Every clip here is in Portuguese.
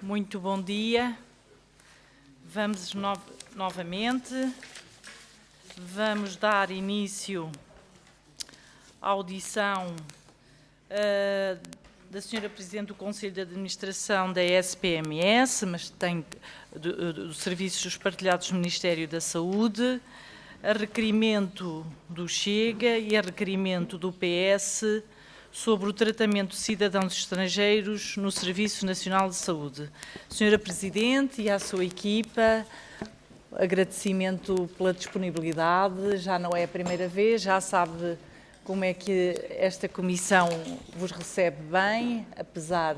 Muito bom dia. Vamos novamente. Vamos dar início à audição da Sra. Presidente do Conselho de Administração da SPMS, mas tem dos Serviços Partilhados do Ministério da Saúde, a requerimento do Chega e a requerimento do PS sobre o tratamento de cidadãos estrangeiros no Serviço Nacional de Saúde. Sra. Presidente e à sua equipa, agradecimento pela disponibilidade, já não é a primeira vez, já sabe como é que esta Comissão vos recebe bem, apesar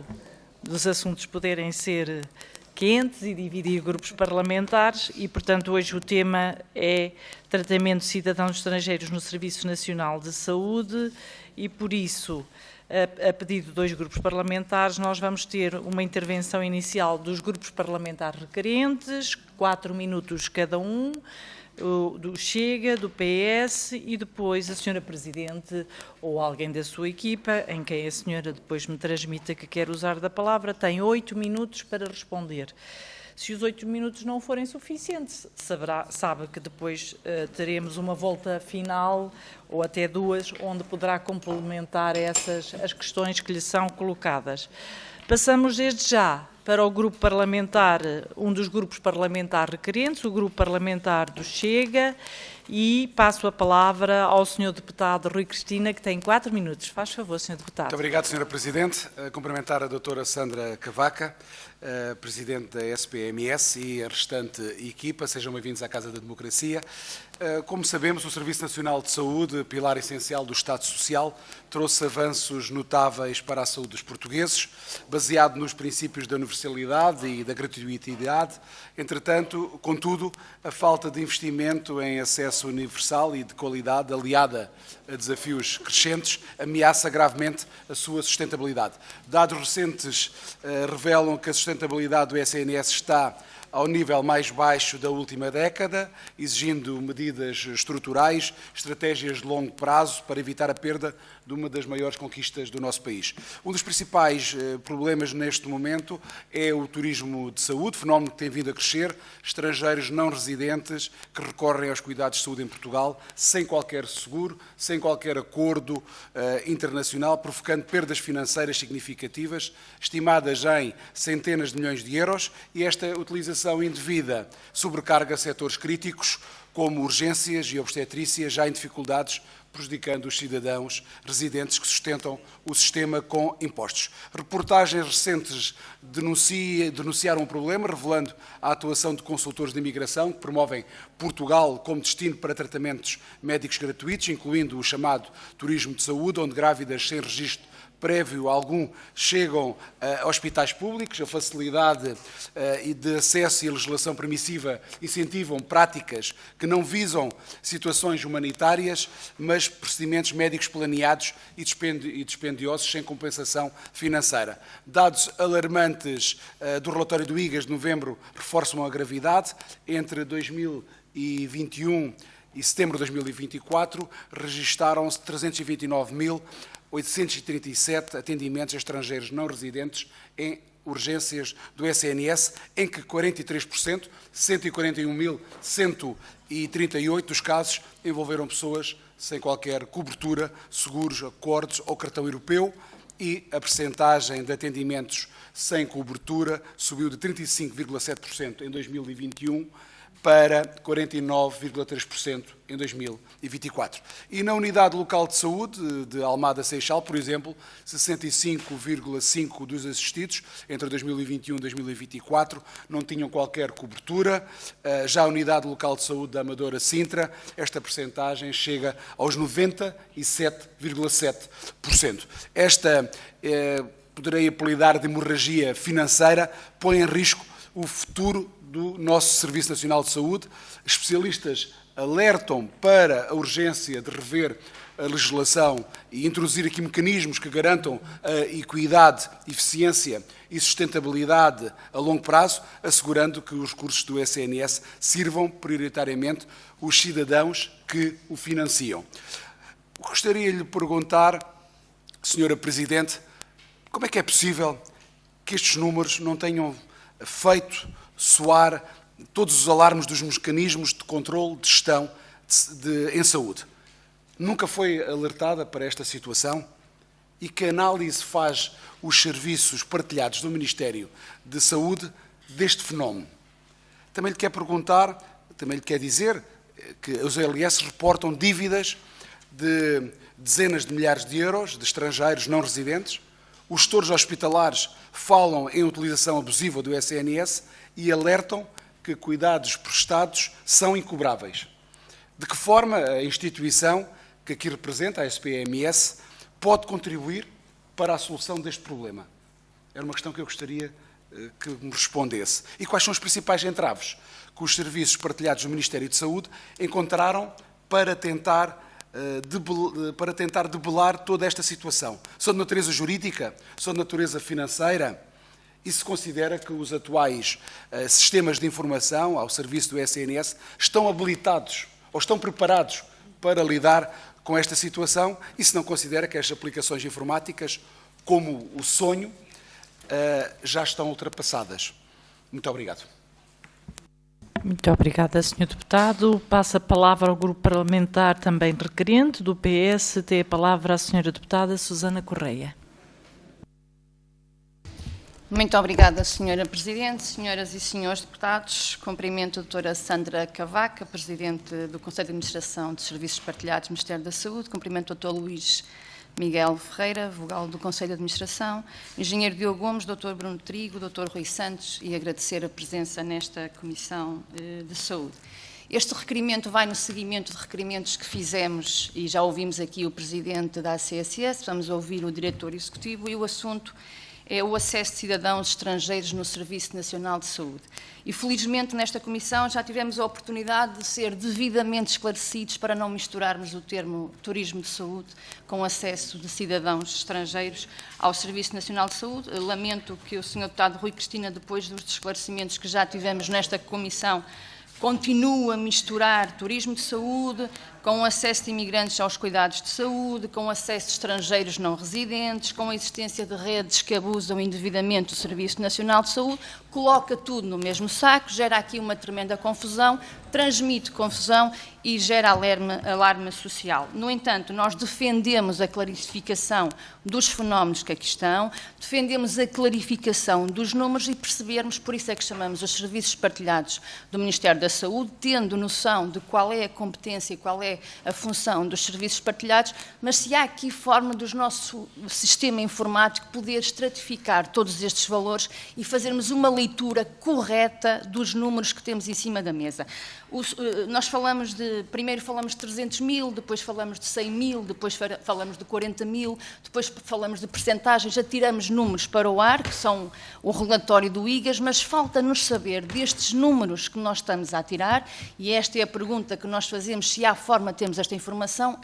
dos assuntos poderem ser quentes e dividir grupos parlamentares e, portanto, hoje o tema é tratamento de cidadãos estrangeiros no Serviço Nacional de Saúde e, por isso, a pedido de dois grupos parlamentares, nós vamos ter uma intervenção inicial dos grupos parlamentares requerentes, 4 minutos cada um, do Chega, do PS e depois a Sra. Presidente ou alguém da sua equipa, em quem a senhora depois me transmita que quer usar da palavra, tem 8 minutos para responder. Se os 8 minutos não forem suficientes, sabe que depois teremos uma volta final, ou até duas, onde poderá complementar as questões que lhe são colocadas. Passamos desde já para o grupo parlamentar, um dos grupos parlamentares requerentes, o grupo parlamentar do Chega, e passo a palavra ao Sr. Deputado Rui Cristina, que tem 4 minutos. Faz favor, Sr. Deputado. Muito obrigado, Sra. Presidente. Cumprimentar a doutora Sandra Cavaca, Presidente da SPMS e a restante equipa. Sejam bem-vindos à Casa da Democracia. Como sabemos, o Serviço Nacional de Saúde, pilar essencial do Estado Social, trouxe avanços notáveis para a saúde dos portugueses, baseado nos princípios da universalidade e da gratuitidade. Entretanto, contudo, a falta de investimento em acesso universal e de qualidade, aliada a desafios crescentes, ameaça gravemente a sua sustentabilidade. Dados recentes revelam que a sustentabilidade do SNS está ao nível mais baixo da última década, exigindo medidas estruturais, estratégias de longo prazo para evitar a perda de uma das maiores conquistas do nosso país. Um dos principais problemas neste momento é o turismo de saúde, fenómeno que tem vindo a crescer, estrangeiros não residentes que recorrem aos cuidados de saúde em Portugal sem qualquer seguro, sem qualquer acordo internacional, provocando perdas financeiras significativas, estimadas em centenas de milhões de euros, e esta utilização indevida sobrecarga setores críticos como urgências e obstetrícia, já em dificuldades, prejudicando os cidadãos residentes que sustentam o sistema com impostos. Reportagens recentes denunciaram o problema, revelando a atuação de consultores de imigração que promovem Portugal como destino para tratamentos médicos gratuitos, incluindo o chamado turismo de saúde, onde grávidas sem registro prévio algum chegam a hospitais públicos. A facilidade de acesso e a legislação permissiva incentivam práticas que não visam situações humanitárias, mas procedimentos médicos planeados e dispendiosos sem compensação financeira. Dados alarmantes do relatório do IGAS de novembro reforçam a gravidade. Entre 2021 e setembro de 2024, registaram-se 329.837 atendimentos a estrangeiros não residentes em urgências do SNS, em que 43%, 141.138 dos casos, envolveram pessoas sem qualquer cobertura, seguros, acordos ou cartão europeu, e a percentagem de atendimentos sem cobertura subiu de 35,7% em 2021 para 49,3% em 2024. E na Unidade Local de Saúde de Almada Seixal, por exemplo, 65,5% dos assistidos entre 2021 e 2024 não tinham qualquer cobertura. Já a Unidade Local de Saúde da Amadora Sintra, esta percentagem chega aos 97,7%. Esta, poderei apelidar de hemorragia financeira, põe em risco o futuro do nosso Serviço Nacional de Saúde. Especialistas alertam para a urgência de rever a legislação e introduzir aqui mecanismos que garantam a equidade, eficiência e sustentabilidade a longo prazo, assegurando que os recursos do SNS sirvam prioritariamente os cidadãos que o financiam. Gostaria de lhe perguntar, Sra. Presidente, como é que é possível que estes números não tenham feito soar todos os alarmes dos mecanismos de controle, de gestão em saúde. Nunca foi alertada para esta situação? E que análise faz os serviços partilhados do Ministério da Saúde deste fenómeno? Também lhe quer perguntar, também lhe quer dizer que os OLS reportam dívidas de dezenas de milhares de euros de estrangeiros não residentes. Os gestores hospitalares falam em utilização abusiva do SNS e alertam que cuidados prestados são incobráveis. De que forma a instituição que aqui representa, a SPMS, pode contribuir para a solução deste problema? Era uma questão que eu gostaria que me respondesse. E quais são os principais entraves que os serviços partilhados do Ministério da Saúde encontraram para tentar debelar toda esta situação? São de natureza jurídica? São de natureza financeira? E se considera que os atuais sistemas de informação ao serviço do SNS estão habilitados ou estão preparados para lidar com esta situação, e se não considera que as aplicações informáticas, como o sonho, já estão ultrapassadas. Muito obrigado. Muito obrigada, Sr. Deputado. Passo a palavra ao grupo parlamentar também requerente do PS. Tem a palavra a Sra. Deputada Susana Correia. Muito obrigada, Sra. Presidente, senhoras e senhores deputados. Cumprimento a doutora Sandra Cavaca, Presidente do Conselho de Administração de Serviços Partilhados do Ministério da Saúde. Cumprimento o Dr. Luís Miguel Ferreira, vogal do Conselho de Administração, Engenheiro Diogo Gomes, Dr. Bruno Trigo, Dr. Rui Santos, e agradecer a presença nesta Comissão de Saúde. Este requerimento vai no seguimento de requerimentos que fizemos, e já ouvimos aqui o Presidente da ACSS, vamos ouvir o Diretor Executivo, e o assunto é o acesso de cidadãos estrangeiros no Serviço Nacional de Saúde. E, felizmente, nesta Comissão já tivemos a oportunidade de ser devidamente esclarecidos para não misturarmos o termo turismo de saúde com acesso de cidadãos estrangeiros ao Serviço Nacional de Saúde. Lamento que o Sr. Deputado Rui Cristina, depois dos esclarecimentos que já tivemos nesta Comissão, continue a misturar turismo de saúde com o acesso de imigrantes aos cuidados de saúde, com o acesso de estrangeiros não residentes, com a existência de redes que abusam indevidamente do Serviço Nacional de Saúde, coloca tudo no mesmo saco, gera aqui uma tremenda confusão, transmite confusão e gera alarme social. No entanto, nós defendemos a clarificação dos fenómenos que aqui estão, defendemos a clarificação dos números e percebermos, por isso é que chamamos os serviços partilhados do Ministério da Saúde, tendo noção de qual é a competência e qual é a função dos serviços partilhados, mas se há aqui forma do nosso sistema informático poder estratificar todos estes valores e fazermos uma leitura correta dos números que temos em cima da mesa. Nós primeiro falamos de 300 mil, depois falamos de 100 mil, depois falamos de 40 mil, depois falamos de percentagens, já tiramos números para o ar, que são o relatório do IGAS, mas falta-nos saber destes números que nós estamos a tirar, e esta é a pergunta que nós fazemos, se há forma de termos esta informação,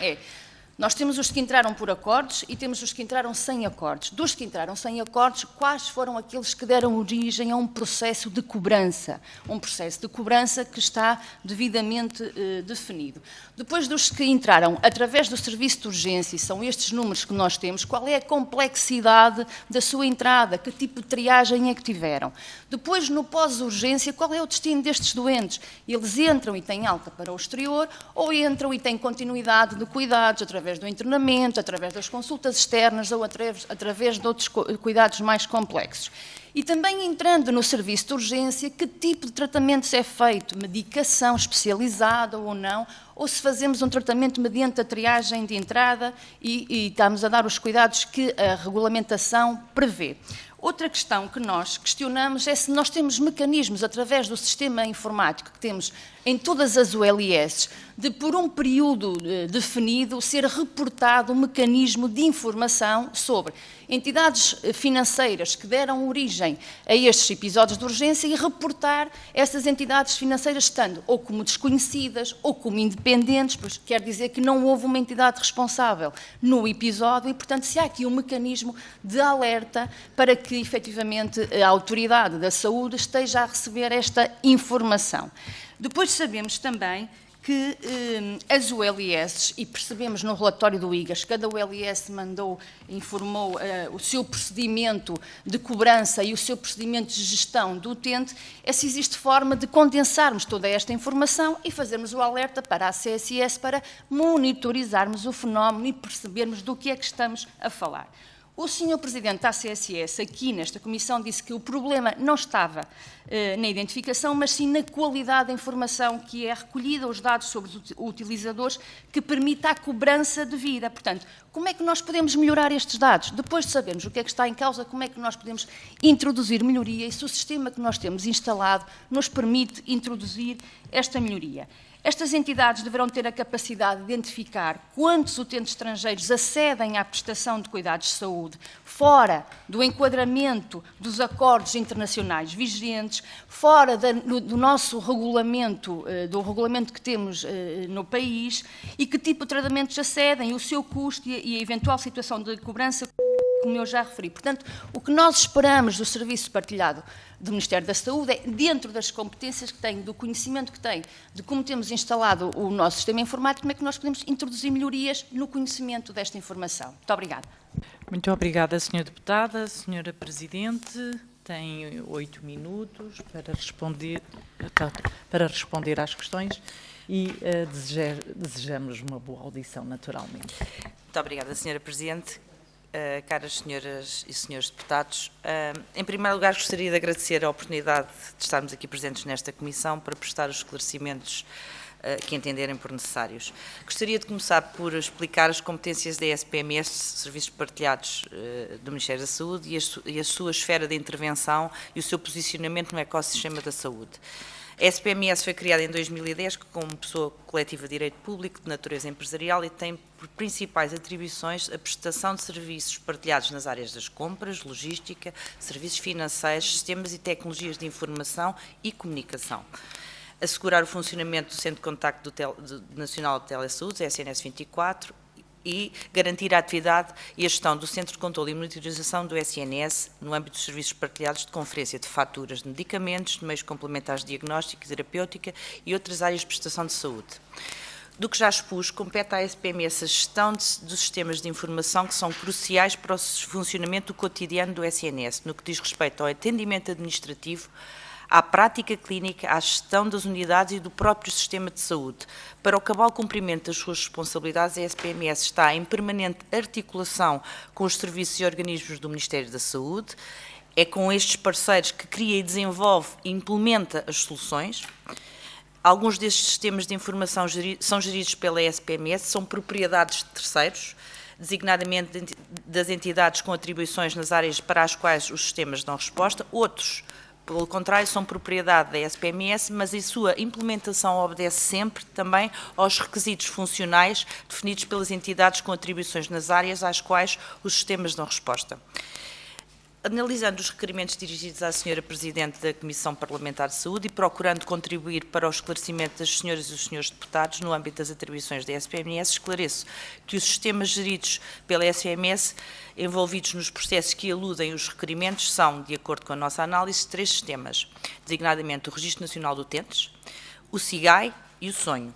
nós temos os que entraram por acordos e temos os que entraram sem acordos. Dos que entraram sem acordos, quais foram aqueles que deram origem a um processo de cobrança? Um processo de cobrança que está devidamente definido. Depois dos que entraram através do serviço de urgência, e são estes números que nós temos, qual é a complexidade da sua entrada? Que tipo de triagem é que tiveram? Depois, no pós-urgência, qual é o destino destes doentes? Eles entram e têm alta para o exterior ou entram e têm continuidade de cuidados através do internamento, através das consultas externas ou através de outros cuidados mais complexos. E também entrando no serviço de urgência, que tipo de tratamentos é feito? Medicação especializada ou não? Ou se fazemos um tratamento mediante a triagem de entrada e estamos a dar os cuidados que a regulamentação prevê. Outra questão que nós questionamos é se nós temos mecanismos, através do sistema informático que temos em todas as OLS, de por um período definido ser reportado um mecanismo de informação sobre entidades financeiras que deram origem a estes episódios de urgência e reportar essas entidades financeiras estando ou como desconhecidas ou como independentes, pois quer dizer que não houve uma entidade responsável no episódio e, portanto, se há aqui um mecanismo de alerta para que, efetivamente, a autoridade da saúde esteja a receber esta informação. Depois sabemos também que as ULS, e percebemos no relatório do IGAS, cada ULS informou o seu procedimento de cobrança e o seu procedimento de gestão do utente, é se existe forma de condensarmos toda esta informação e fazermos o alerta para a CSS para monitorizarmos o fenómeno e percebermos do que é que estamos a falar. O Sr. Presidente da CSS, aqui nesta comissão, disse que o problema não estava na identificação, mas sim na qualidade da informação que é recolhida, os dados sobre os utilizadores, que permita a cobrança devida. Portanto, como é que nós podemos melhorar estes dados? Depois de sabermos o que é que está em causa, como é que nós podemos introduzir melhoria e se o sistema que nós temos instalado nos permite introduzir esta melhoria. Estas entidades deverão ter a capacidade de identificar quantos utentes estrangeiros acedem à prestação de cuidados de saúde fora do enquadramento dos acordos internacionais vigentes, fora do nosso regulamento, do regulamento que temos no país, e que tipo de tratamentos acedem, o seu custo e a eventual situação de cobrança, como eu já referi. Portanto, o que nós esperamos do Serviço Partilhado do Ministério da Saúde é, dentro das competências que tem, do conhecimento que tem, de como temos instalado o nosso sistema informático, como é que nós podemos introduzir melhorias no conhecimento desta informação. Muito obrigada. Muito obrigada, Sra. Deputada. Sra. Presidente, tem 8 minutos para responder às questões e desejamos uma boa audição, naturalmente. Muito obrigada, Sra. Presidente. Caras senhoras e senhores deputados, em primeiro lugar gostaria de agradecer a oportunidade de estarmos aqui presentes nesta comissão para prestar os esclarecimentos que entenderem por necessários. Gostaria de começar por explicar as competências da SPMS, Serviços Partilhados do Ministério da Saúde, e a sua esfera de intervenção e o seu posicionamento no ecossistema da saúde. A SPMS foi criada em 2010 como pessoa coletiva de direito público de natureza empresarial e tem por principais atribuições a prestação de serviços partilhados nas áreas das compras, logística, serviços financeiros, sistemas e tecnologias de informação e comunicação. Assegurar o funcionamento do Centro de Contacto Nacional de Telesaúde, SNS 24, e garantir a atividade e a gestão do Centro de Controlo e Monitorização do SNS no âmbito dos serviços partilhados de conferência de faturas de medicamentos, de meios complementares de diagnóstico e terapêutica e outras áreas de prestação de saúde. Do que já expus, compete à SPMS a gestão dos sistemas de informação que são cruciais para o funcionamento cotidiano do SNS, no que diz respeito ao atendimento administrativo, à prática clínica, à gestão das unidades e do próprio sistema de saúde. Para o cabal cumprimento das suas responsabilidades, a SPMS está em permanente articulação com os serviços e organismos do Ministério da Saúde. É com estes parceiros que cria e desenvolve e implementa as soluções. Alguns destes sistemas de informação são geridos pela SPMS, são propriedades de terceiros, designadamente das entidades com atribuições nas áreas para as quais os sistemas dão resposta. Outros, pelo contrário, são propriedade da SPMS, mas a sua implementação obedece sempre também aos requisitos funcionais definidos pelas entidades com atribuições nas áreas às quais os sistemas dão resposta. Analisando os requerimentos dirigidos à Sra. Presidente da Comissão Parlamentar de Saúde e procurando contribuir para o esclarecimento das senhoras e dos senhores deputados no âmbito das atribuições da SPMS, esclareço que os sistemas geridos pela SPMS envolvidos nos processos que eludem os requerimentos são, de acordo com a nossa análise, 3 sistemas, designadamente o Registro Nacional de Utentes, o SIGAI e o Sonho.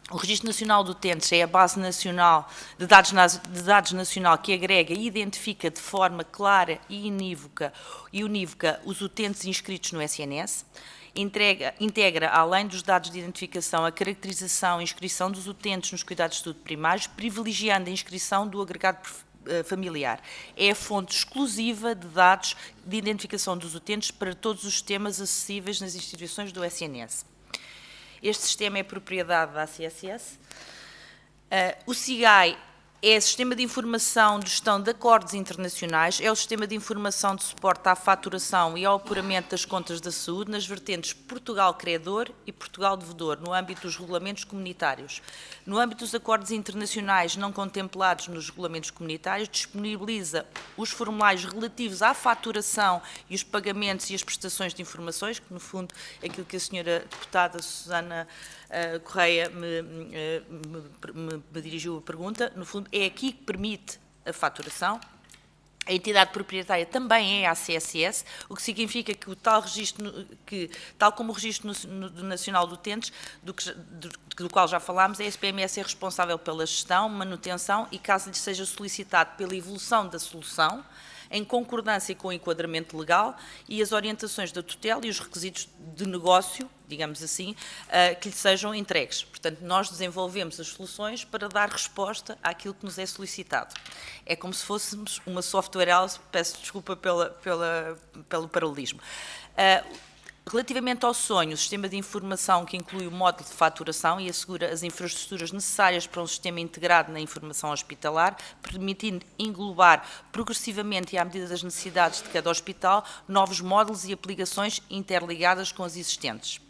O Registro Nacional de Utentes é a base nacional de dados nacional que agrega e identifica de forma clara e unívoca os utentes inscritos no SNS, integra, além dos dados de identificação, a caracterização e inscrição dos utentes nos cuidados de saúde primários, privilegiando a inscrição do agregado familiar. É a fonte exclusiva de dados de identificação dos utentes para todos os sistemas acessíveis nas instituições do SNS. Este sistema é propriedade da CSS. O SIGAI é o Sistema de Informação de Gestão de Acordos Internacionais, é o Sistema de Informação de Suporte à Faturação e ao Apuramento das Contas da Saúde nas vertentes Portugal Credor e Portugal Devedor, no âmbito dos regulamentos comunitários. No âmbito dos acordos internacionais não contemplados nos regulamentos comunitários, disponibiliza os formulários relativos à faturação e os pagamentos e as prestações de informações, que no fundo é aquilo que a senhora deputada Susana Correia me dirigiu a pergunta, no fundo é aqui que permite a faturação. A entidade proprietária também é a ACSS, o que significa que o tal registro, tal como o Registro Nacional de Utentes, do qual já falámos, a SPMS é responsável pela gestão, manutenção e, caso lhe seja solicitado, pela evolução da solução, em concordância com o enquadramento legal e as orientações da tutela e os requisitos de negócio, digamos assim, que lhe sejam entregues. Portanto, nós desenvolvemos as soluções para dar resposta àquilo que nos é solicitado. É como se fôssemos uma software house, peço desculpa pelo paralelismo. Relativamente ao sonho, o sistema de informação que inclui o módulo de faturação e assegura as infraestruturas necessárias para um sistema integrado na informação hospitalar, permitindo englobar progressivamente e à medida das necessidades de cada hospital, novos módulos e aplicações interligadas com as existentes.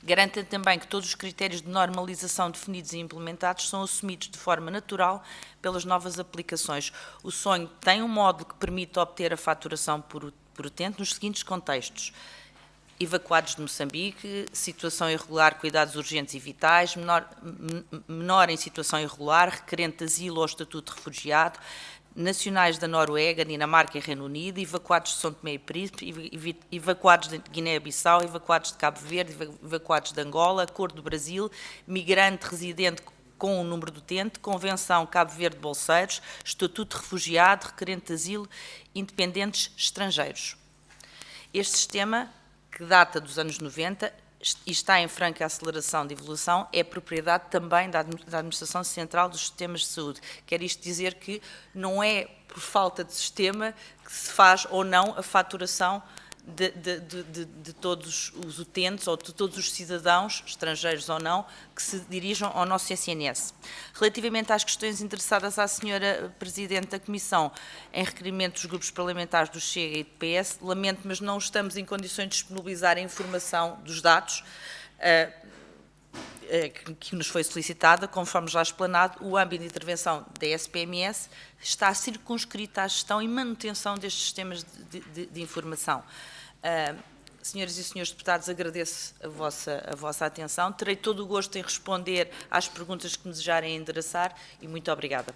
Garante também que todos os critérios de normalização definidos e implementados são assumidos de forma natural pelas novas aplicações. O sonho tem um módulo que permite obter a faturação por utente nos seguintes contextos: evacuados de Moçambique, situação irregular, cuidados urgentes e vitais, menor em situação irregular, requerente de asilo ou estatuto de refugiado, nacionais da Noruega, Dinamarca e Reino Unido, evacuados de São Tomé e Príncipe, evacuados de Guiné-Bissau, evacuados de Cabo Verde, evacuados de Angola, Acordo do Brasil, migrante residente com o número do utente, Convenção Cabo Verde Bolseiros, estatuto de refugiado, requerente de asilo, independentes estrangeiros. Este sistema, que data dos anos 90 e está em franca aceleração de evolução, é propriedade também da Administração Central dos Sistemas de Saúde. Quer isto dizer que não é por falta de sistema que se faz ou não a faturação de todos os utentes ou de todos os cidadãos, estrangeiros ou não, que se dirijam ao nosso SNS. Relativamente às questões interessadas à senhora Presidente da Comissão em requerimento dos grupos parlamentares do Chega e do PS, lamento, mas não estamos em condições de disponibilizar a informação dos dados que nos foi solicitada. Conforme já explanado, o âmbito de intervenção da SPMS está circunscrito à gestão e manutenção destes sistemas de informação. Senhoras e senhores deputados, agradeço a vossa atenção. Terei todo o gosto em responder às perguntas que me desejarem endereçar e muito obrigada.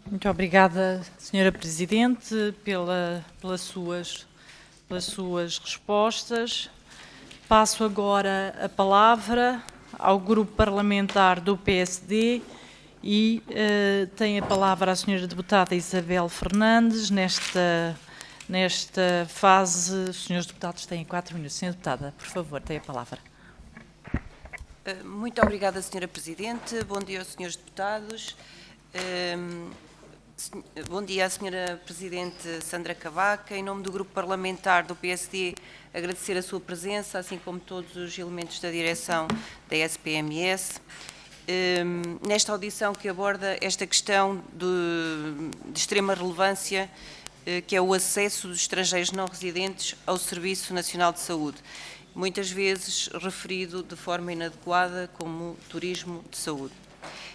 Muito obrigada, senhora Presidente, pelas suas respostas. Passo agora a palavra ao Grupo Parlamentar do PSD e tem a palavra a senhora deputada Isabel Fernandes. Nesta fase, os senhores deputados têm 4 minutos. Senhora deputada, por favor, tem a palavra. Muito obrigada, senhora Presidente. Bom dia aos senhores deputados. Bom dia à senhora Presidente Sandra Cavaca. Em nome do Grupo Parlamentar do PSD, agradecer a sua presença, assim como todos os elementos da direção da SPMS. Nesta audição que aborda esta questão de extrema relevância, que é o acesso dos estrangeiros não residentes ao Serviço Nacional de Saúde, muitas vezes referido de forma inadequada como turismo de saúde.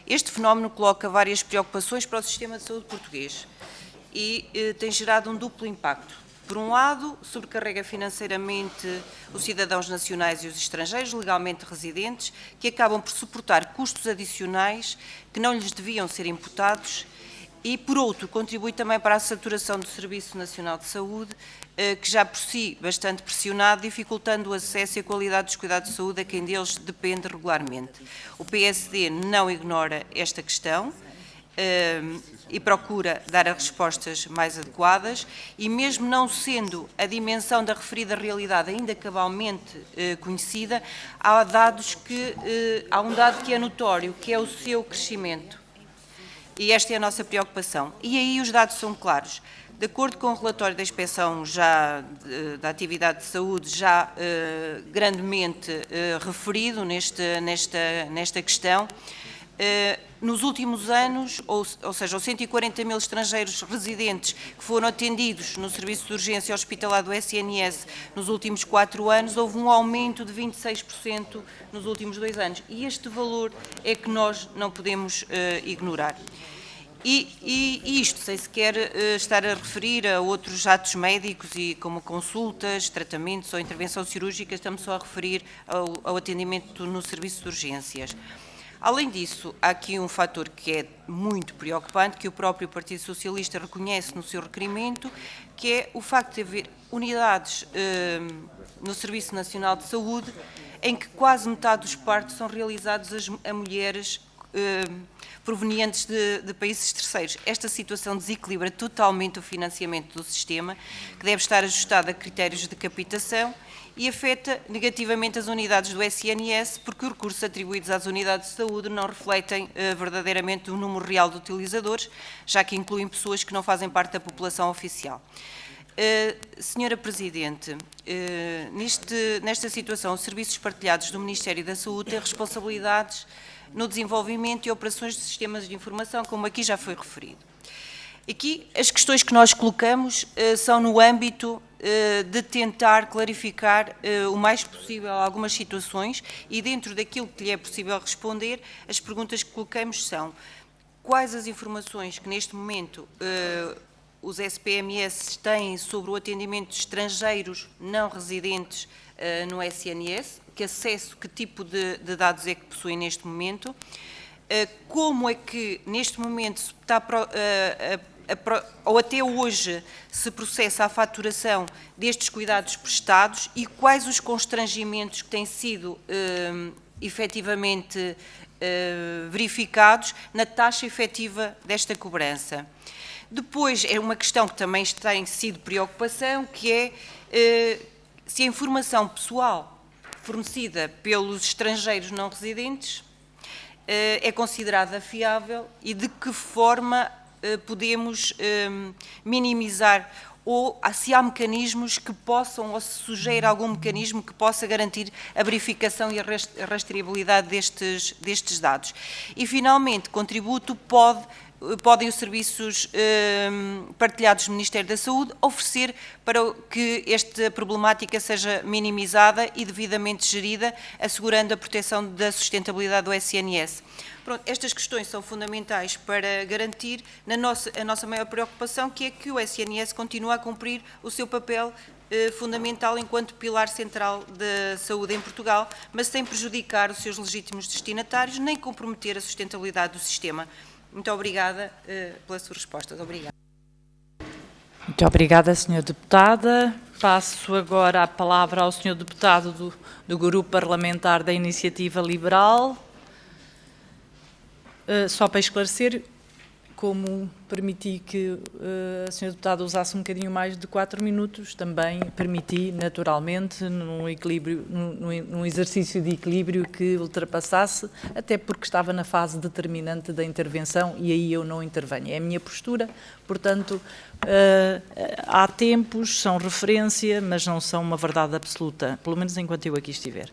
Este fenómeno coloca várias preocupações para o sistema de saúde português e tem gerado um duplo impacto. Por um lado, sobrecarrega financeiramente os cidadãos nacionais e os estrangeiros legalmente residentes, que acabam por suportar custos adicionais que não lhes deviam ser imputados, e, por outro, contribui também para a saturação do Serviço Nacional de Saúde, que já por si bastante pressionado, dificultando o acesso e a qualidade dos cuidados de saúde a quem deles depende regularmente. O PSD não ignora esta questão e procura dar as respostas mais adequadas, e mesmo não sendo a dimensão da referida realidade ainda cabalmente conhecida, há um dado que é notório, que é o seu crescimento. E esta é a nossa preocupação. E aí os dados são claros. De acordo com o relatório da Inspeção da Atividade de Saúde, já grandemente referido nesta questão, nos últimos anos, ou seja, os 140 mil estrangeiros residentes que foram atendidos no Serviço de Urgência Hospitalar do SNS nos últimos 4 anos, houve um aumento de 26% nos últimos 2 anos. E este valor é que nós não podemos ignorar. E isto, sem sequer estar a referir a outros atos médicos, como consultas, tratamentos ou intervenção cirúrgica, estamos só a referir ao atendimento no serviço de urgências. Além disso, há aqui um fator que é muito preocupante, que o próprio Partido Socialista reconhece no seu requerimento, que é o facto de haver unidades no Serviço Nacional de Saúde em que quase metade dos partos são realizados a mulheres provenientes de países terceiros. Esta situação desequilibra totalmente o financiamento do sistema, que deve estar ajustado a critérios de captação, e afeta negativamente as unidades do SNS, porque os recursos atribuídos às unidades de saúde não refletem verdadeiramente o número real de utilizadores, já que incluem pessoas que não fazem parte da população oficial. Senhora Presidente, nesta situação, os serviços partilhados do Ministério da Saúde têm responsabilidades no desenvolvimento e operações de sistemas de informação, como aqui já foi referido. Aqui, as questões que nós colocamos são no âmbito de tentar clarificar o mais possível algumas situações, e dentro daquilo que lhe é possível responder, as perguntas que colocamos são: quais as informações que neste momento os SPMS têm sobre o atendimento de estrangeiros não residentes no SNS, que tipo de dados é que possuem neste momento, como é que neste momento está ou até hoje se processa a faturação destes cuidados prestados, e quais os constrangimentos que têm sido efetivamente verificados na taxa efetiva desta cobrança. Depois, é uma questão que também tem sido preocupação, que é se a informação pessoal fornecida pelos estrangeiros não residentes é considerada fiável, e de que forma podemos minimizar, ou se há mecanismos que possam, ou se sugere algum mecanismo que possa garantir a verificação e a rastreabilidade destes dados. E, finalmente, contributo podem os serviços partilhados do Ministério da Saúde oferecer para que esta problemática seja minimizada e devidamente gerida, assegurando a proteção da sustentabilidade do SNS. Pronto, estas questões são fundamentais para garantir a nossa maior preocupação, que é que o SNS continue a cumprir o seu papel fundamental enquanto pilar central da saúde em Portugal, mas sem prejudicar os seus legítimos destinatários, nem comprometer a sustentabilidade do sistema. Muito obrigada pelas suas respostas. Obrigada. Muito obrigada, Sra. Deputada. Passo agora a palavra ao Sr. Deputado do Grupo Parlamentar da Iniciativa Liberal. Só para esclarecer, como permiti que a Sra. Deputada usasse um bocadinho mais de 4 minutos, também permiti, naturalmente, num exercício de equilíbrio, que ultrapassasse, até porque estava na fase determinante da intervenção e aí eu não intervenho. É a minha postura, portanto, há tempos, são referência, mas não são uma verdade absoluta, pelo menos enquanto eu aqui estiver.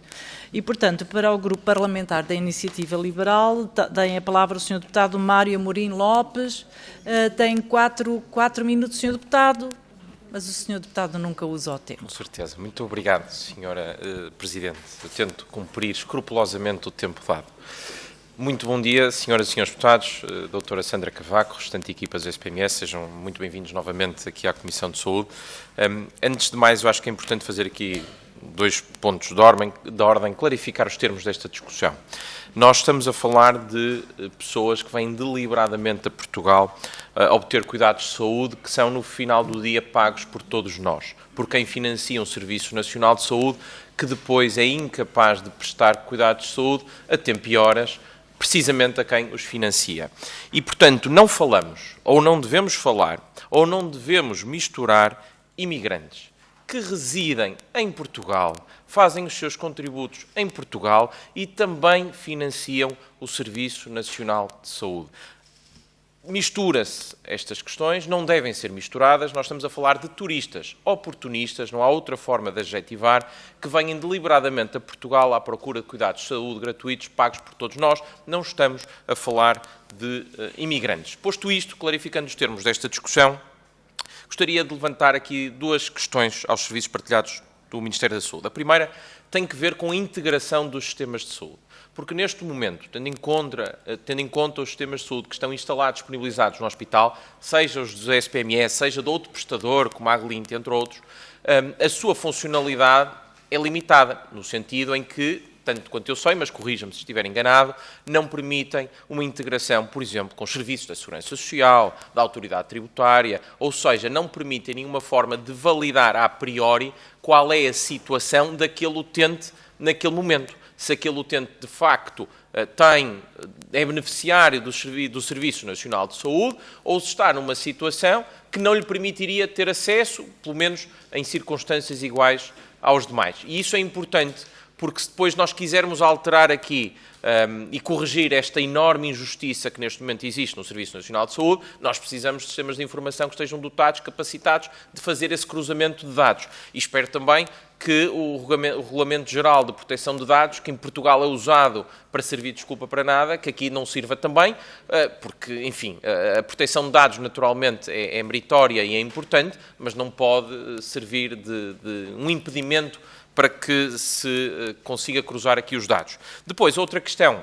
E, portanto, para o Grupo Parlamentar da Iniciativa Liberal, tem a palavra o Sr. Deputado Mário Amorim Lopes. Tem 4 minutos, Sr. Deputado, mas o Sr. Deputado nunca usa o tempo. Com certeza. Muito obrigado, Sra. Presidente. Eu tento cumprir escrupulosamente o tempo dado. Muito bom dia, senhoras e senhores deputados, doutora Sandra Cavaco, restante equipas do SPMS, sejam muito bem-vindos novamente aqui à Comissão de Saúde. Antes de mais, eu acho que é importante fazer aqui 2 pontos de ordem, clarificar os termos desta discussão. Nós estamos a falar de pessoas que vêm deliberadamente a Portugal a obter cuidados de saúde que são, no final do dia, pagos por todos nós, por quem financia um Serviço Nacional de Saúde que depois é incapaz de prestar cuidados de saúde a tempo e horas, precisamente a quem os financia. E, portanto, não falamos, ou não devemos falar, ou não devemos misturar imigrantes que residem em Portugal, fazem os seus contributos em Portugal e também financiam o Serviço Nacional de Saúde. Mistura-se estas questões, não devem ser misturadas. Nós estamos a falar de turistas oportunistas, não há outra forma de adjetivar, que venham deliberadamente a Portugal à procura de cuidados de saúde gratuitos, pagos por todos nós. Não estamos a falar de imigrantes. Posto isto, clarificando os termos desta discussão, gostaria de levantar aqui 2 questões aos serviços partilhados do Ministério da Saúde. A primeira tem que ver com a integração dos sistemas de saúde. Porque neste momento, tendo em conta os sistemas de saúde que estão instalados, disponibilizados no hospital, seja os do SPMS, seja de outro prestador, como a Aglint, entre outros, a sua funcionalidade é limitada, no sentido em que tanto quanto eu sei, mas corrija-me se estiver enganado, não permitem uma integração, por exemplo, com os serviços da Segurança Social, da Autoridade Tributária, ou seja, não permitem nenhuma forma de validar a priori qual é a situação daquele utente naquele momento. Se aquele utente, de facto, é beneficiário do Serviço Nacional de Saúde ou se está numa situação que não lhe permitiria ter acesso, pelo menos em circunstâncias iguais aos demais. E isso é importante, porque se depois nós quisermos alterar aqui e corrigir esta enorme injustiça que neste momento existe no Serviço Nacional de Saúde, nós precisamos de sistemas de informação que estejam dotados, capacitados de fazer esse cruzamento de dados. E espero também que o Regulamento Geral de Proteção de Dados, que em Portugal é usado para servir de desculpa para nada, que aqui não sirva também, porque, enfim, a proteção de dados naturalmente é meritória e é importante, mas não pode servir de um impedimento para que se consiga cruzar aqui os dados. Depois, outra questão,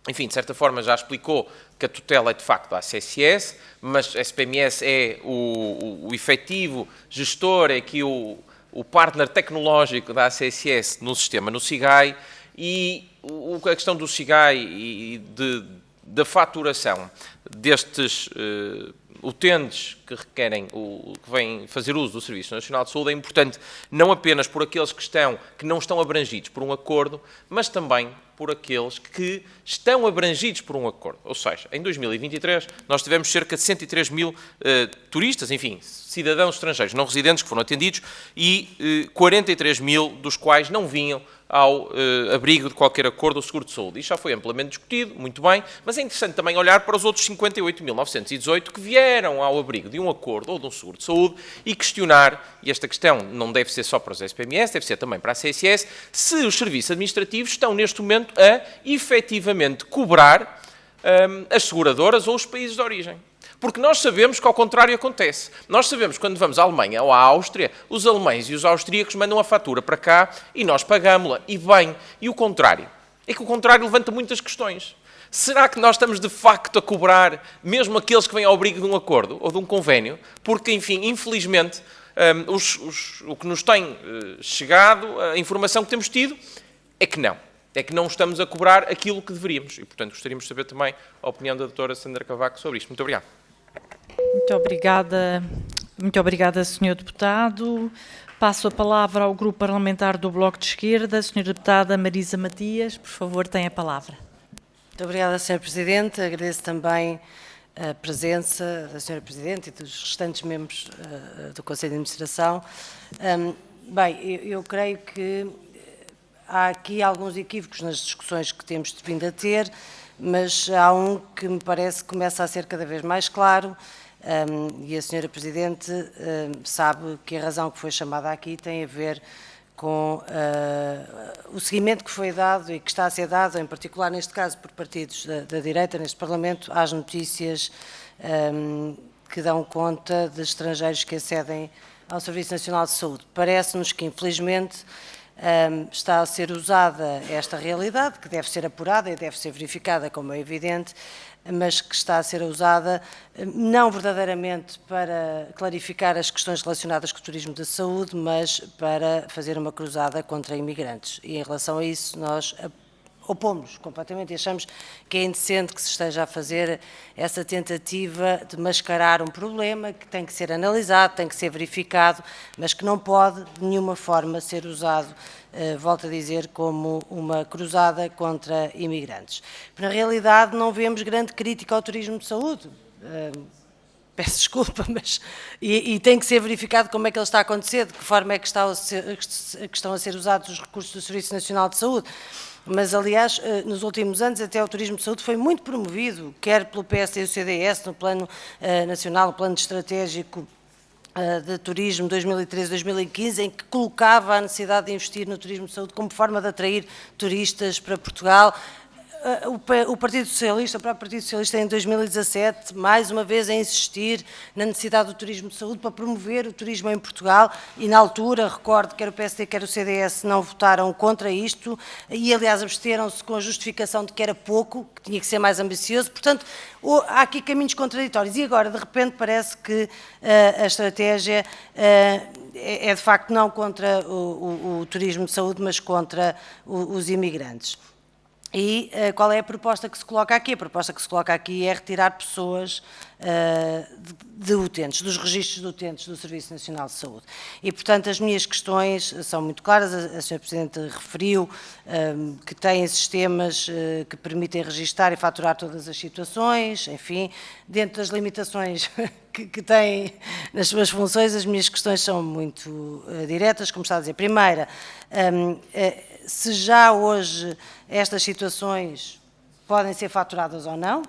enfim, de certa forma já explicou que a tutela é de facto da ACSS, mas a SPMS é o efetivo gestor, é aqui o partner tecnológico da ACSS no sistema, no SIGAI, e a questão do SIGAI e da faturação destes utentes que requerem, que vêm fazer uso do Serviço Nacional de Saúde é importante não apenas por aqueles que não estão abrangidos por um acordo, mas também por aqueles que estão abrangidos por um acordo. Ou seja, em 2023 nós tivemos cerca de 103 mil turistas, enfim, cidadãos estrangeiros não residentes que foram atendidos e 43 mil dos quais não vinham ao abrigo de qualquer acordo ou seguro de saúde. Isto já foi amplamente discutido, muito bem, mas é interessante também olhar para os outros 58.918 que vieram ao abrigo de um acordo ou de um seguro de saúde e questionar, e esta questão não deve ser só para os SPMS, deve ser também para a CSS, se os serviços administrativos estão neste momento a efetivamente cobrar as seguradoras ou os países de origem. Porque nós sabemos que ao contrário acontece. Nós sabemos que quando vamos à Alemanha ou à Áustria, os alemães e os austríacos mandam a fatura para cá e nós pagámos-la. E bem, e o contrário? É que o contrário levanta muitas questões. Será que nós estamos de facto a cobrar mesmo aqueles que vêm ao abrigo de um acordo ou de um convénio? Porque, enfim, infelizmente, o que nos tem chegado, a informação que temos tido, é que não. É que não estamos a cobrar aquilo que deveríamos. E, portanto, gostaríamos de saber também a opinião da doutora Sandra Cavaco sobre isto. Muito obrigado. Muito obrigada, Sr. Deputado. Passo a palavra ao Grupo Parlamentar do Bloco de Esquerda. Sra. Deputada Marisa Matias, por favor, tem a palavra. Muito obrigada, Sr. Presidente. Agradeço também a presença da Sra. Presidente e dos restantes membros do Conselho de Administração. Bem, eu creio que há aqui alguns equívocos nas discussões que temos vindo a ter, mas há um que me parece que começa a ser cada vez mais claro, e a Sra. Presidente sabe que a razão que foi chamada aqui tem a ver com o seguimento que foi dado e que está a ser dado, em particular neste caso por partidos da direita neste Parlamento, às notícias que dão conta de estrangeiros que acedem ao Serviço Nacional de Saúde. Parece-nos que, infelizmente, está a ser usada esta realidade, que deve ser apurada e deve ser verificada, como é evidente, mas que está a ser usada não verdadeiramente para clarificar as questões relacionadas com o turismo da saúde, mas para fazer uma cruzada contra imigrantes. E em relação a isso nós opomos completamente e achamos que é indecente que se esteja a fazer essa tentativa de mascarar um problema que tem que ser analisado, tem que ser verificado, mas que não pode de nenhuma forma ser usado, volto a dizer, como uma cruzada contra imigrantes. Na realidade não vemos grande crítica ao turismo de saúde. Peço desculpa, mas e tem que ser verificado como é que ele está a acontecer, de que forma é que estão a ser usados os recursos do Serviço Nacional de Saúde. Mas, aliás, nos últimos anos até o turismo de saúde foi muito promovido, quer pelo PSD e o CDS, no plano nacional, no plano estratégico de turismo 2013-2015, em que colocava a necessidade de investir no turismo de saúde como forma de atrair turistas para Portugal. o Partido Socialista, o próprio Partido Socialista em 2017, mais uma vez a insistir na necessidade do turismo de saúde para promover o turismo em Portugal e na altura, recordo, quer o PSD, quer o CDS não votaram contra isto e aliás absteram-se com a justificação de que era pouco, que tinha que ser mais ambicioso, portanto há aqui caminhos contraditórios e agora de repente parece que a estratégia é de facto não contra o turismo de saúde, mas contra os imigrantes. E qual é a proposta que se coloca aqui? A proposta que se coloca aqui é retirar pessoas de utentes, dos registros de utentes do Serviço Nacional de Saúde. E, portanto, as minhas questões são muito claras. A Sra. Presidente referiu que têm sistemas que permitem registar e faturar todas as situações, enfim, dentro das limitações que têm nas suas funções, as minhas questões são muito diretas, como está a dizer. Primeira, se já hoje estas situações podem ser faturadas ou não.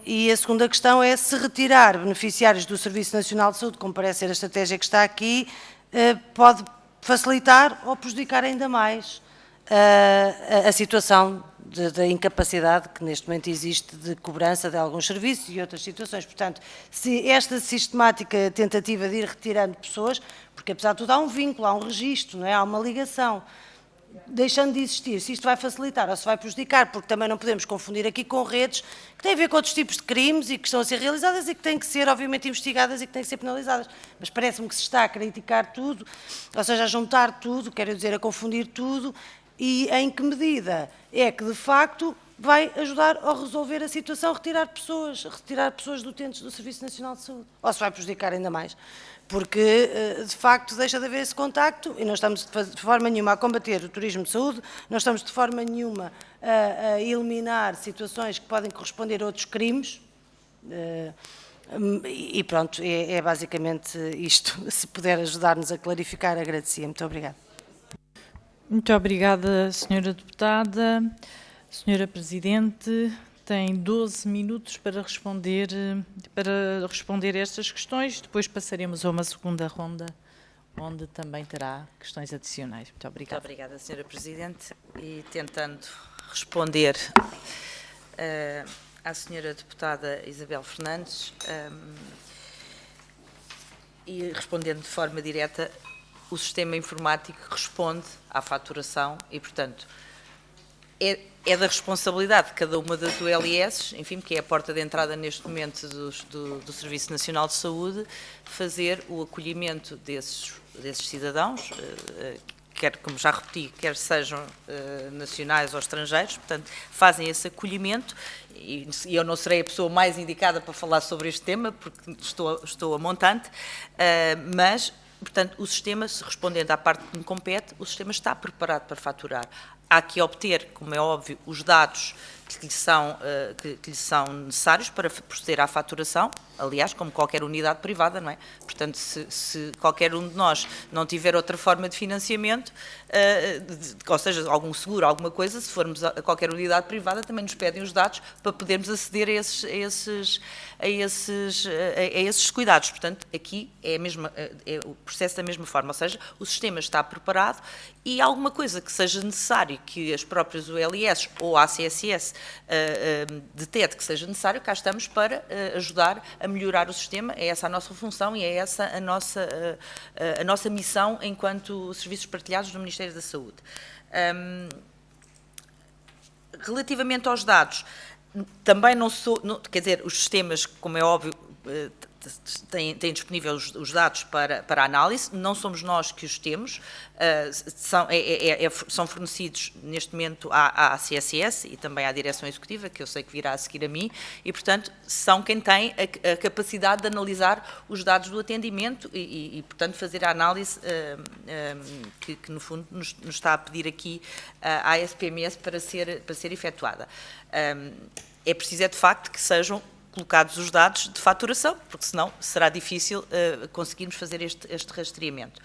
E a segunda questão é se retirar beneficiários do Serviço Nacional de Saúde, como parece ser a estratégia que está aqui, pode facilitar ou prejudicar ainda mais a situação da incapacidade que neste momento existe de cobrança de alguns serviços e outras situações. Portanto, se esta sistemática tentativa de ir retirando pessoas, porque apesar de tudo há um vínculo, há um registro, não é? Há uma ligação, deixando de existir, se isto vai facilitar ou se vai prejudicar, porque também não podemos confundir aqui com redes que têm a ver com outros tipos de crimes e que estão a ser realizadas e que têm que ser, obviamente, investigadas e que têm que ser penalizadas. Mas parece-me que se está a criticar tudo, ou seja, a juntar tudo, quero dizer, a confundir tudo, e em que medida é que, de facto, vai ajudar a resolver a situação, retirar pessoas de utentes do Serviço Nacional de Saúde, ou se vai prejudicar ainda mais. Porque, de facto, deixa de haver esse contacto e não estamos de forma nenhuma a combater o turismo de saúde, não estamos de forma nenhuma a eliminar situações que podem corresponder a outros crimes e pronto, é basicamente isto. Se puder ajudar-nos a clarificar, agradecia. Muito obrigada. Muito obrigada, Sra. Deputada. Sra. Presidente, tem 12 minutos para responder estas questões. Depois passaremos a uma segunda ronda, onde também terá questões adicionais. Muito obrigada. Muito obrigada, Sra. Presidente. E tentando responder à Sra. Deputada Isabel Fernandes, e respondendo de forma direta, o sistema informático responde à faturação e, portanto, é da responsabilidade de cada uma das ULS, enfim, que é a porta de entrada neste momento do Serviço Nacional de Saúde, fazer o acolhimento desses cidadãos, quer, como já repeti, quer sejam nacionais ou estrangeiros, portanto, fazem esse acolhimento e eu não serei a pessoa mais indicada para falar sobre este tema, porque estou a montante, mas, portanto, o sistema, respondendo à parte que me compete, o sistema está preparado para faturar. Há que obter, como é óbvio, os dados que lhe são necessários para proceder à faturação, aliás, como qualquer unidade privada, não é? Portanto, se qualquer um de nós não tiver outra forma de financiamento, ou seja, algum seguro, alguma coisa, se formos a qualquer unidade privada, também nos pedem os dados para podermos aceder a esses cuidados. Portanto, aqui é o processo da mesma forma, ou seja, o sistema está preparado e alguma coisa que seja necessário que as próprias ULS ou a ACSS detete que seja necessário, cá estamos para ajudar a melhorar o sistema. É essa a nossa função e é essa a nossa missão enquanto serviços partilhados do Ministério da Saúde. Relativamente aos dados, também quer dizer, os sistemas, como é óbvio, têm disponíveis os dados para análise, não somos nós que os temos, são fornecidos neste momento à CSS e também à Direção Executiva, que eu sei que virá a seguir a mim, e portanto são quem tem a capacidade de analisar os dados do atendimento e portanto fazer a análise que no fundo nos está a pedir aqui à SPMS para ser efetuada. É preciso de facto que sejam colocados os dados de faturação, porque senão será difícil conseguirmos fazer este rastreamento.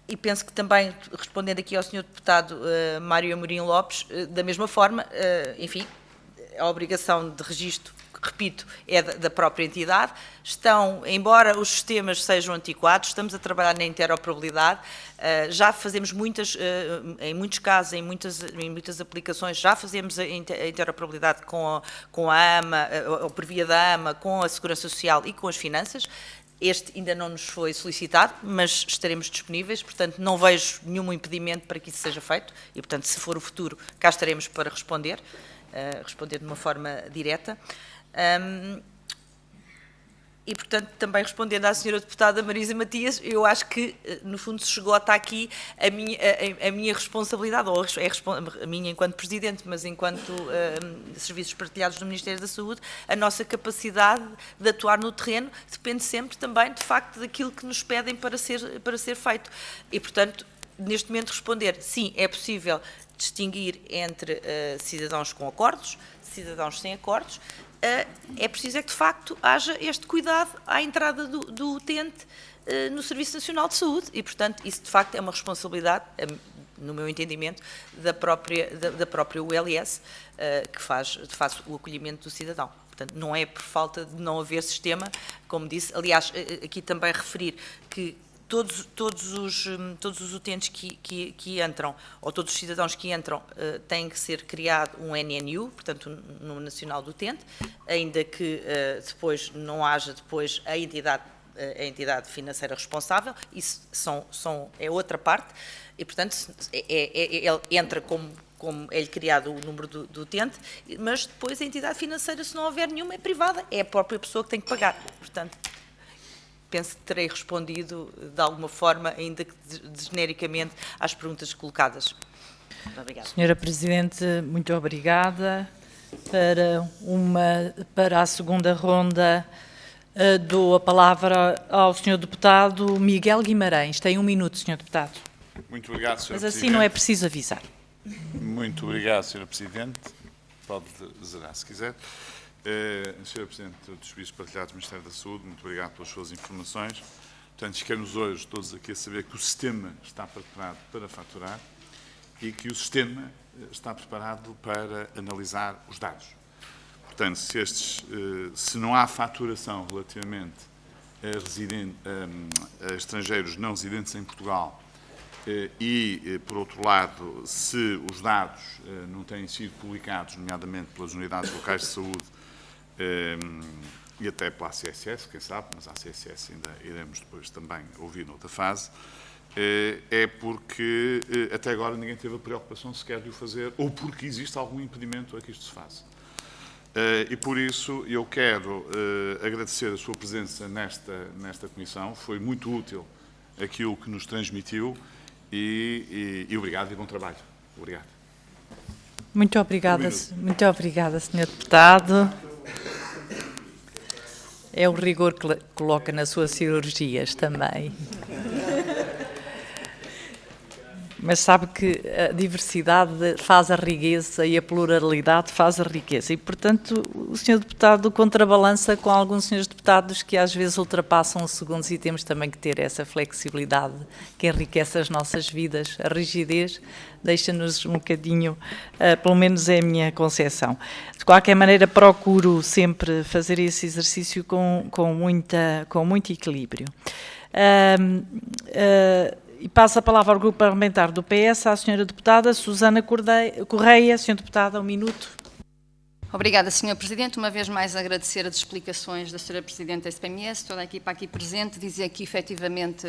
E penso que também, respondendo aqui ao Sr. Deputado Mário Amorim Lopes, da mesma forma, enfim, a obrigação de registro repito, é da própria entidade. Embora os sistemas sejam antiquados, estamos a trabalhar na interoperabilidade, já fazemos em muitos casos, em muitas aplicações, já fazemos a interoperabilidade com a AMA, ou por via da AMA, com a Segurança Social e com as finanças. Este ainda não nos foi solicitado, mas estaremos disponíveis, portanto não vejo nenhum impedimento para que isso seja feito e, portanto, se for o futuro, cá estaremos para responder de uma forma direta. E, portanto, também respondendo à senhora deputada Marisa Matias, eu acho que, no fundo, se esgota aqui a minha responsabilidade, ou a minha enquanto Presidente, mas enquanto serviços partilhados do Ministério da Saúde, a nossa capacidade de atuar no terreno depende sempre também, de facto, daquilo que nos pedem para ser feito. E, portanto, neste momento responder, sim, é possível distinguir entre cidadãos com acordos, cidadãos sem acordos. É preciso que, de facto, haja este cuidado à entrada do utente no Serviço Nacional de Saúde e, portanto, isso, de facto, é uma responsabilidade, no meu entendimento, da própria ULS, que faz o acolhimento do cidadão. Portanto, não é por falta de não haver sistema, como disse. Aliás, aqui também referir que todos os utentes que entram, ou todos os cidadãos que entram, têm que ser criado um NNU, portanto, um Número Nacional do Utente, ainda que depois não haja a entidade financeira responsável, isso é outra parte, e, portanto, ele entra como é-lhe criado o número do utente, mas depois a entidade financeira, se não houver nenhuma, é privada, é a própria pessoa que tem que pagar, portanto. Penso que terei respondido de alguma forma, ainda que genericamente, às perguntas colocadas. Muito obrigada. Senhora Presidente, muito obrigada. Para a segunda ronda, dou a palavra ao Sr. Deputado Miguel Guimarães. Tem 1 minuto, Sr. Deputado. Muito obrigado, Sr. Presidente. Mas assim não é preciso avisar. Muito obrigado, Sr. Presidente. Pode zerar, se quiser. Sr. Presidente dos Serviços Partilhados do Ministério da Saúde, muito obrigado pelas suas informações. Portanto, chegamos hoje todos aqui a saber que o sistema está preparado para faturar e que o sistema está preparado para analisar os dados. Portanto, se não há faturação relativamente a estrangeiros não residentes em Portugal e, por outro lado, se os dados não têm sido publicados, nomeadamente pelas unidades locais de saúde, e até pela ACSS, quem sabe, mas a ACSS ainda iremos depois também ouvir noutra fase, é porque até agora ninguém teve a preocupação sequer de o fazer, ou porque existe algum impedimento a que isto se faça. E por isso eu quero agradecer a sua presença nesta comissão, foi muito útil aquilo que nos transmitiu e obrigado e bom trabalho. Obrigado. Muito obrigada, Sr. Deputado. É o rigor que coloca nas suas cirurgias também. Mas sabe que a diversidade faz a riqueza e a pluralidade faz a riqueza. E, portanto, o Sr. Deputado contrabalança com alguns senhores deputados que às vezes ultrapassam os segundos e temos também que ter essa flexibilidade que enriquece as nossas vidas. A rigidez deixa-nos um bocadinho, pelo menos é a minha concepção. De qualquer maneira, procuro sempre fazer esse exercício com muito equilíbrio. E passo a palavra ao Grupo Parlamentar do PS, à Sra. Deputada Susana Correia. Sra. Deputada, 1 minuto. Obrigada, Sr. Presidente. Uma vez mais agradecer as explicações da Sra. Presidente da SPMS, toda a equipa aqui presente, dizer que efetivamente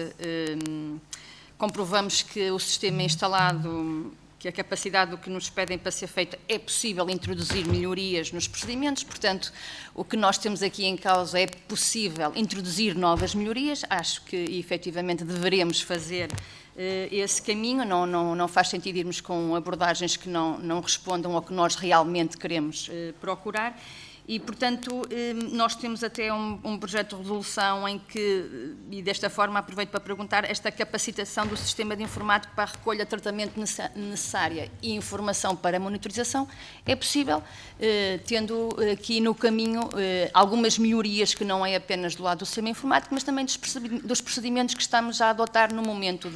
comprovamos que o sistema instalado, que a capacidade do que nos pedem para ser feito é possível introduzir melhorias nos procedimentos, portanto, o que nós temos aqui em causa é possível introduzir novas melhorias, acho que efetivamente deveremos fazer esse caminho, não faz sentido irmos com abordagens que não respondam ao que nós realmente queremos procurar. E, portanto, nós temos até um projeto de resolução em que, e desta forma aproveito para perguntar, esta capacitação do sistema de informático para a recolha, tratamento necessária e informação para a monitorização é possível, tendo aqui no caminho algumas melhorias que não é apenas do lado do sistema informático, mas também dos procedimentos que estamos a adotar no momento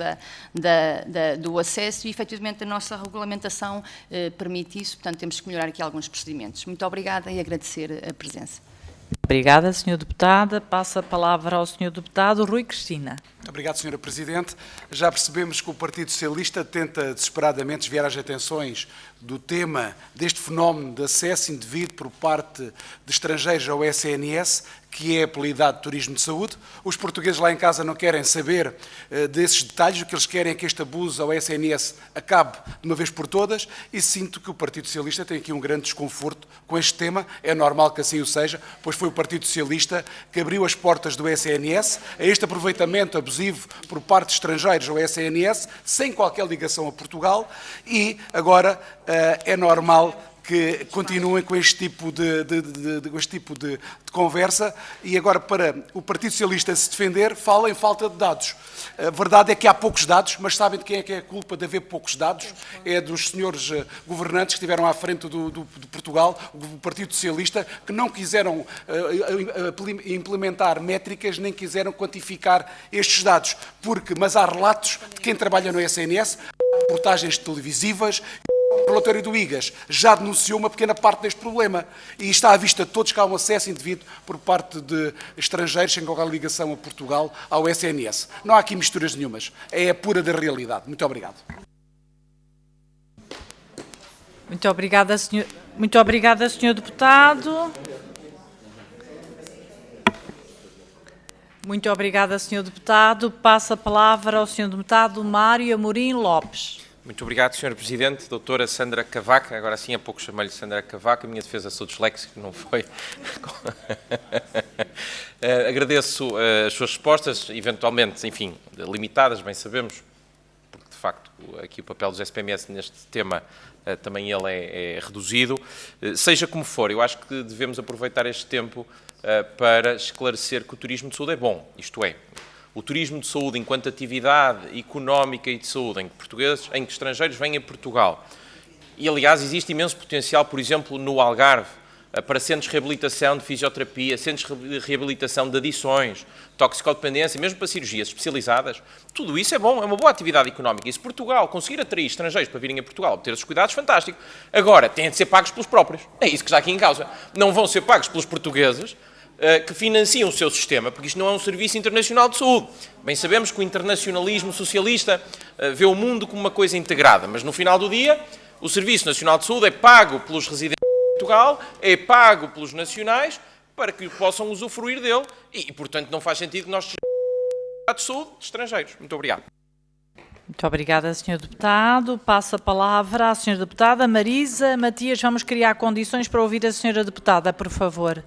do acesso e, efetivamente, a nossa regulamentação permite isso, portanto, temos que melhorar aqui alguns procedimentos. Muito obrigada e agradecer a presença. Obrigada, Sr. Deputada. Passo a palavra ao Sr. Deputado Rui Cristina. Muito obrigado, Sra. Presidente. Já percebemos que o Partido Socialista tenta desesperadamente desviar as atenções do tema deste fenómeno de acesso indevido por parte de estrangeiros ao SNS, que é apelidado de turismo de saúde. Os portugueses lá em casa não querem saber desses detalhes, o que eles querem é que este abuso ao SNS acabe de uma vez por todas, e sinto que o Partido Socialista tem aqui um grande desconforto com este tema. É normal que assim o seja, pois foi o Partido Socialista que abriu as portas do SNS a este aproveitamento abusivo por parte de estrangeiros ao SNS, sem qualquer ligação a Portugal, e agora é normal que continuem com este tipo de conversa, e agora, para o Partido Socialista se defender, fala em falta de dados. A verdade é que há poucos dados, mas sabem de quem é que é a culpa de haver poucos dados? É dos senhores governantes que estiveram à frente de Portugal, o Partido Socialista, que não quiseram implementar métricas, nem quiseram quantificar estes dados, mas há relatos de quem trabalha no SNS, reportagens televisivas. O relatório do IGAS já denunciou uma pequena parte deste problema e está à vista de todos que há um acesso indevido por parte de estrangeiros sem qualquer ligação a Portugal ao SNS. Não há aqui misturas nenhumas, é a pura da realidade. Muito obrigado. Muito obrigada, Sr. Deputado. Muito obrigada, Sr. Deputado. Passo a palavra ao Sr. Deputado Mário Amorim Lopes. Muito obrigado, Sr. Presidente. Doutora Sandra Cavaca, agora sim há pouco chamei-lhe Sandra Cavaca, a minha defesa, sou disléxico, não foi. Agradeço as suas respostas, eventualmente, enfim, limitadas, bem sabemos, porque de facto aqui o papel dos SPMS neste tema também ele é reduzido. Seja como for, eu acho que devemos aproveitar este tempo para esclarecer que o turismo de saúde é bom, isto é, o turismo de saúde enquanto atividade económica e de saúde em que estrangeiros vêm a Portugal. E, aliás, existe imenso potencial, por exemplo, no Algarve, para centros de reabilitação de fisioterapia, centros de reabilitação de adições, toxicodependência, mesmo para cirurgias especializadas. Tudo isso é bom, é uma boa atividade económica. E se Portugal conseguir atrair estrangeiros para virem a Portugal, obter esses cuidados, fantástico. Agora, têm de ser pagos pelos próprios. É isso que está aqui em causa. Não vão ser pagos pelos portugueses, que financiam o seu sistema, porque isto não é um serviço internacional de saúde. Bem sabemos que o internacionalismo socialista vê o mundo como uma coisa integrada, mas no final do dia, o Serviço Nacional de Saúde é pago pelos residentes de Portugal, é pago pelos nacionais, para que possam usufruir dele, e portanto não faz sentido que nós de saúde de estrangeiros. Muito obrigado. Muito obrigada, Sr. Deputado. Passo a palavra à Sra. Deputada Marisa Matias. Vamos criar condições para ouvir a Sra. Deputada, por favor.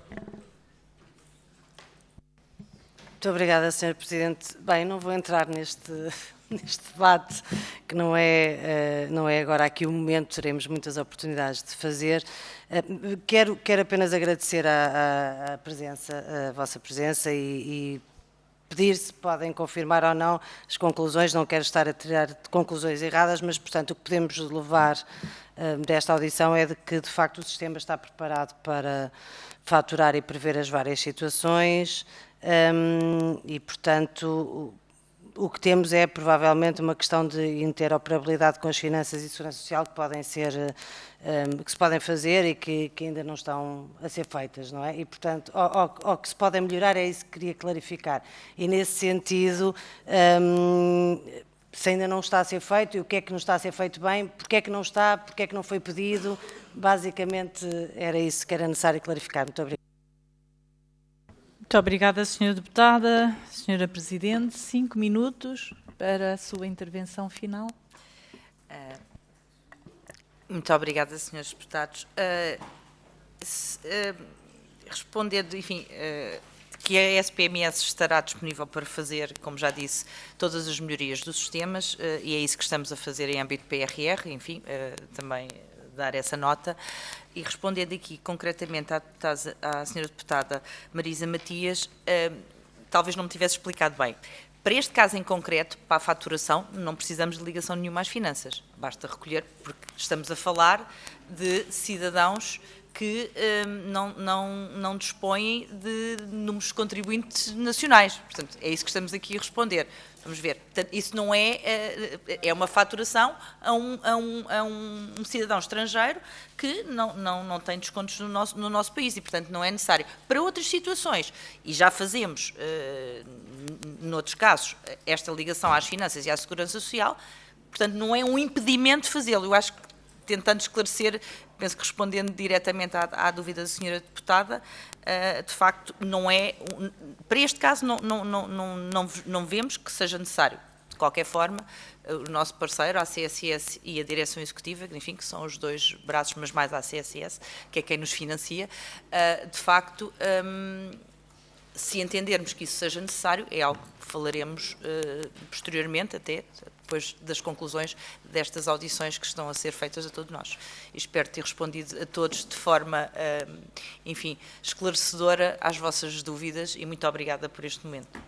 Muito obrigada, Sr. Presidente. Bem, não vou entrar neste debate, que não é agora aqui o momento, teremos muitas oportunidades de fazer. Quero apenas agradecer a vossa presença e pedir se podem confirmar ou não as conclusões. Não quero estar a tirar conclusões erradas, mas, portanto, o que podemos levar desta audição é de que, de facto, o sistema está preparado para faturar e prever as várias situações. E, portanto, o que temos é provavelmente uma questão de interoperabilidade com as finanças e segurança social que se podem fazer e que ainda não estão a ser feitas, não é? E, portanto, ou que se podem melhorar, é isso que queria clarificar. E, nesse sentido, se ainda não está a ser feito, e o que é que não está a ser feito bem, porque é que não está, porque é que não foi pedido, basicamente era isso que era necessário clarificar. Muito obrigada. Muito obrigada, Sra. Deputada. Sra. Presidente, 5 minutos para a sua intervenção final. Muito obrigada, Srs. Deputados. Respondendo, enfim, que a SPMS estará disponível para fazer, como já disse, todas as melhorias dos sistemas, e é isso que estamos a fazer em âmbito PRR, enfim, também dar essa nota. E respondendo aqui concretamente à Sra. Deputada Marisa Matias, talvez não me tivesse explicado bem. Para este caso em concreto, para a faturação, não precisamos de ligação nenhuma às finanças. Basta recolher, porque estamos a falar de cidadãos que não dispõem de números de contribuintes nacionais. Portanto, é isso que estamos aqui a responder. Vamos ver. Portanto, isso não é uma faturação a um cidadão estrangeiro que não tem descontos no nosso país e, portanto, não é necessário. Para outras situações, e já fazemos, noutros casos, esta ligação às finanças e à segurança social, portanto, não é um impedimento de fazê-lo. Eu acho que, tentando esclarecer, penso que respondendo diretamente à dúvida da senhora deputada, de facto, não é, para este caso, não vemos que seja necessário. De qualquer forma, o nosso parceiro, a CSS e a Direção Executiva, enfim, que são os dois braços, mas mais a CSS, que é quem nos financia, de facto, se entendermos que isso seja necessário, é algo que falaremos posteriormente, até depois das conclusões destas audições que estão a ser feitas a todos nós. E espero ter respondido a todos de forma, enfim, esclarecedora às vossas dúvidas e muito obrigada por este momento.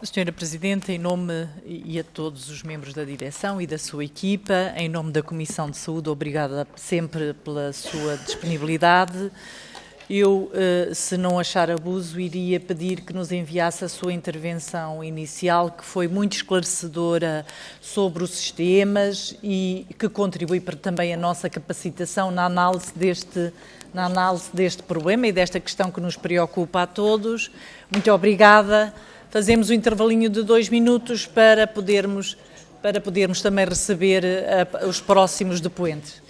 Senhora Presidente, em nome e a todos os membros da direção e da sua equipa, em nome da Comissão de Saúde, obrigada sempre pela sua disponibilidade. Eu, se não achar abuso, iria pedir que nos enviasse a sua intervenção inicial, que foi muito esclarecedora sobre os sistemas e que contribui para também a nossa capacitação na análise deste problema e desta questão que nos preocupa a todos. Muito obrigada. Fazemos um intervalinho de 2 minutos para podermos também receber os próximos depoentes.